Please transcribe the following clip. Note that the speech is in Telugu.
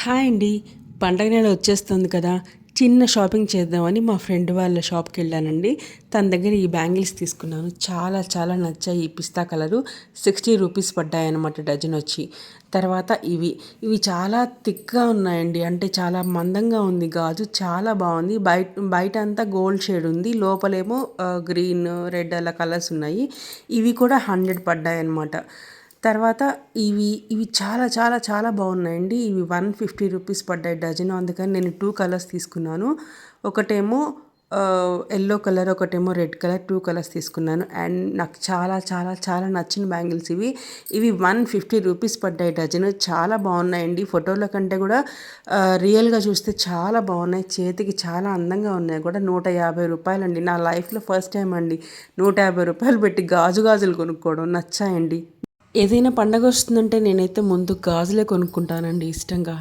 హాయ్ అండి. పండగ నెల వచ్చేస్తుంది కదా, చిన్న షాపింగ్ చేద్దామని మా ఫ్రెండ్ వాళ్ళ షాప్కి వెళ్ళానండి. తన దగ్గర ఈ బ్యాంగిల్స్ తీసుకున్నాను. చాలా చాలా నచ్చాయి. ఈ పిస్తా కలరు 60 రూపీస్ పడ్డాయన్నమాట డజన్ వచ్చి. తర్వాత ఇవి చాలా థిక్గా ఉన్నాయండి. అంటే చాలా మందంగా ఉంది గాజు, చాలా బాగుంది. బయట అంతా గోల్డ్ షేడ్ ఉంది, లోపలేమో గ్రీన్ రెడ్ అలా కలర్స్ ఉన్నాయి. ఇవి కూడా 100 పడ్డాయన్నమాట. తర్వాత ఇవి చాలా చాలా చాలా బాగున్నాయండి. ఇవి 150 రూపీస్ పడ్డాయి డజను. అందుకని నేను 2 కలర్స్ తీసుకున్నాను. ఒకటేమో ఎల్లో కలర్, ఒకటేమో రెడ్ కలర్, 2 కలర్స్ తీసుకున్నాను. అండ్ నాకు చాలా చాలా చాలా నచ్చిన బ్యాంగిల్స్ ఇవి 150 రూపీస్ పడ్డాయి డజను. చాలా బాగున్నాయండి. ఫోటోల కంటే కూడా రియల్గా చూస్తే చాలా బాగున్నాయి. చేతికి చాలా అందంగా ఉన్నాయి కూడా. 150 రూపాయలండి. నా లైఫ్లో ఫస్ట్ టైం అండి 150 రూపాయలు పెట్టి గాజులు కొనుక్కోవడం. నచ్చాయండి. ఏదైనా పండగ వస్తుందంటే నేనైతే ముందు గాజులే కొనుక్కుంటానండి ఇష్టంగా.